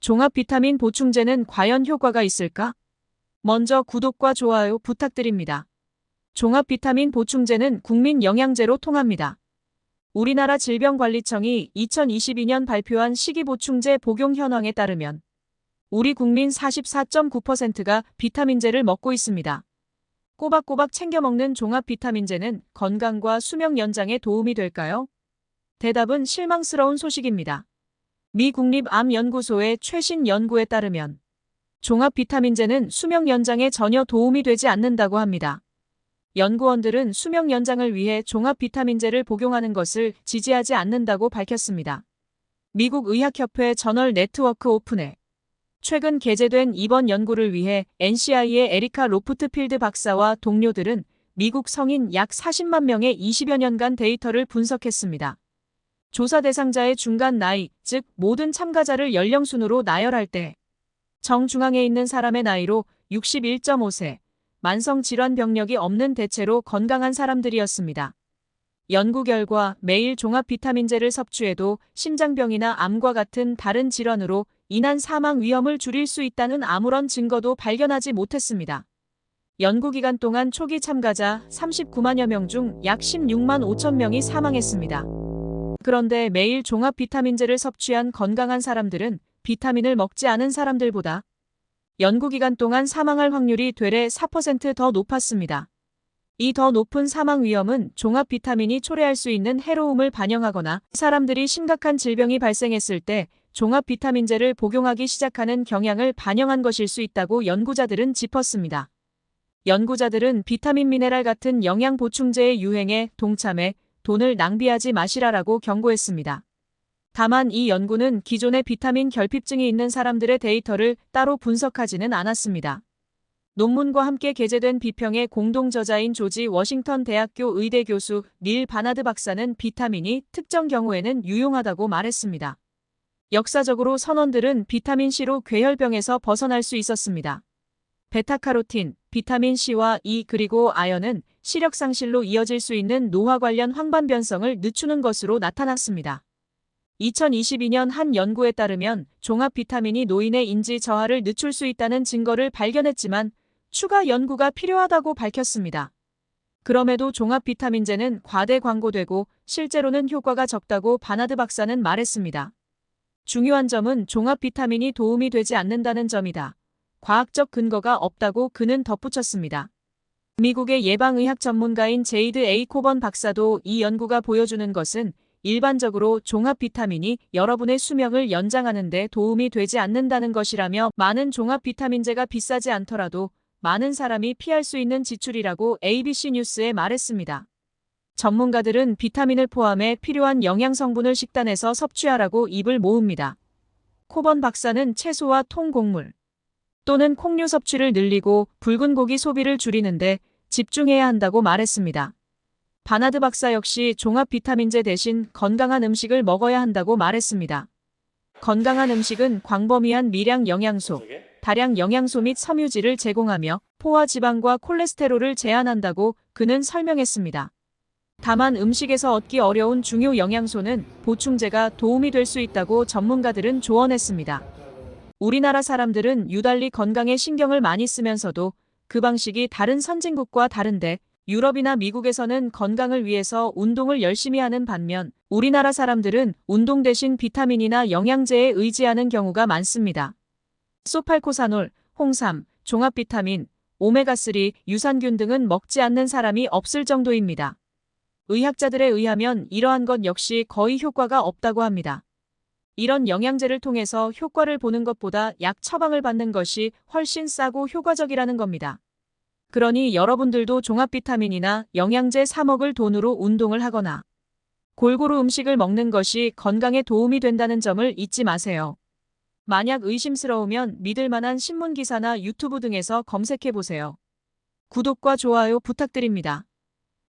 종합 비타민 보충제는 과연 효과가 있을까? 먼저 구독과 좋아요 부탁드립니다. 종합 비타민 보충제는 국민 영양제로 통합니다. 우리나라 질병관리청이 2022년 발표한 식이보충제 복용 현황에 따르면 우리 국민 44.9%가 비타민제를 먹고 있습니다. 꼬박꼬박 챙겨 먹는 종합 비타민제는 건강과 수명 연장에 도움이 될까요? 대답은 실망스러운 소식입니다. 미 국립암연구소의 최신 연구에 따르면 종합 비타민제는 수명 연장에 전혀 도움이 되지 않는다고 합니다. 연구원들은 수명 연장을 위해 종합 비타민제를 복용하는 것을 지지하지 않는다고 밝혔습니다. 미국 의학협회 저널 네트워크 오픈에 최근 게재된 이번 연구를 위해 NCI의 에리카 로프트필드 박사와 동료들은 미국 성인 약 40만 명의 20여 년간 데이터를 분석했습니다. 조사 대상자의 중간 나이, 즉 모든 참가자를 연령순으로 나열할 때 정중앙에 있는 사람의 나이로 61.5세, 만성 질환 병력이 없는 대체로 건강한 사람들이었습니다. 연구 결과 매일 종합 비타민제를 섭취해도 심장병이나 암과 같은 다른 질환으로 인한 사망 위험을 줄일 수 있다는 아무런 증거도 발견하지 못했습니다. 연구 기간 동안 초기 참가자 39만여 명 중 약 16만 5천 명이 사망했습니다. 그런데 매일 종합 비타민제를 섭취한 건강한 사람들은 비타민을 먹지 않은 사람들보다 연구 기간 동안 사망할 확률이 되레 4% 더 높았습니다. 이 더 높은 사망 위험은 종합 비타민이 초래할 수 있는 해로움을 반영하거나 사람들이 심각한 질병이 발생했을 때 종합 비타민제를 복용하기 시작하는 경향을 반영한 것일 수 있다고 연구자들은 짚었습니다. 연구자들은 비타민 미네랄 같은 영양 보충제의 유행에 동참해 돈을 낭비하지 마시라라고 경고했습니다. 다만 이 연구는 기존의 비타민 결핍증이 있는 사람들의 데이터를 따로 분석하지는 않았습니다. 논문과 함께 게재된 비평의 공동 저자인 조지 워싱턴 대학교 의대 교수 닐 바나드 박사는 비타민이 특정 경우에는 유용하다고 말했습니다. 역사적으로 선원들은 비타민C로 괴혈병에서 벗어날 수 있었습니다. 베타카로틴, 비타민C와 E 그리고 아연은 시력 상실로 이어질 수 있는 노화 관련 황반 변성을 늦추는 것으로 나타났습니다. 2022년 한 연구에 따르면 종합 비타민이 노인의 인지 저하를 늦출 수 있다는 증거를 발견했지만 추가 연구가 필요하다고 밝혔습니다. 그럼에도 종합 비타민제는 과대 광고되고 실제로는 효과가 적다고 바나드 박사는 말했습니다. 중요한 점은 종합 비타민이 도움이 되지 않는다는 점이다. 과학적 근거가 없다고 그는 덧붙였습니다. 미국의 예방의학 전문가인 제이드 A. 코번 박사도 이 연구가 보여주는 것은 일반적으로 종합 비타민이 여러분의 수명을 연장하는 데 도움이 되지 않는다는 것이라며 많은 종합 비타민제가 비싸지 않더라도 많은 사람이 피할 수 있는 지출이라고 ABC 뉴스에 말했습니다. 전문가들은 비타민을 포함해 필요한 영양 성분을 식단에서 섭취하라고 입을 모읍니다. 코번 박사는 채소와 통곡물 또는 콩류 섭취를 늘리고 붉은 고기 소비를 줄이는데 집중해야 한다고 말했습니다. 바나드 박사 역시 종합 비타민제 대신 건강한 음식을 먹어야 한다고 말했습니다. 건강한 음식은 광범위한 미량 영양소, 다량 영양소 및 섬유질을 제공하며 포화 지방과 콜레스테롤을 제한한다고 그는 설명했습니다. 다만 음식에서 얻기 어려운 중요 영양소는 보충제가 도움이 될 수 있다고 전문가들은 조언했습니다. 우리나라 사람들은 유달리 건강에 신경을 많이 쓰면서도 그 방식이 다른 선진국과 다른데 유럽이나 미국에서는 건강을 위해서 운동을 열심히 하는 반면 우리나라 사람들은 운동 대신 비타민이나 영양제에 의지하는 경우가 많습니다. 소팔코사놀, 홍삼, 종합 비타민, 오메가3, 유산균 등은 먹지 않는 사람이 없을 정도입니다. 의학자들에 의하면 이러한 것 역시 거의 효과가 없다고 합니다. 이런 영양제를 통해서 효과를 보는 것보다 약 처방을 받는 것이 훨씬 싸고 효과적이라는 겁니다. 그러니 여러분들도 종합 비타민이나 영양제 사 먹을 돈으로 운동을 하거나 골고루 음식을 먹는 것이 건강에 도움이 된다는 점을 잊지 마세요. 만약 의심스러우면 믿을 만한 신문 기사나 유튜브 등에서 검색해 보세요. 구독과 좋아요 부탁드립니다.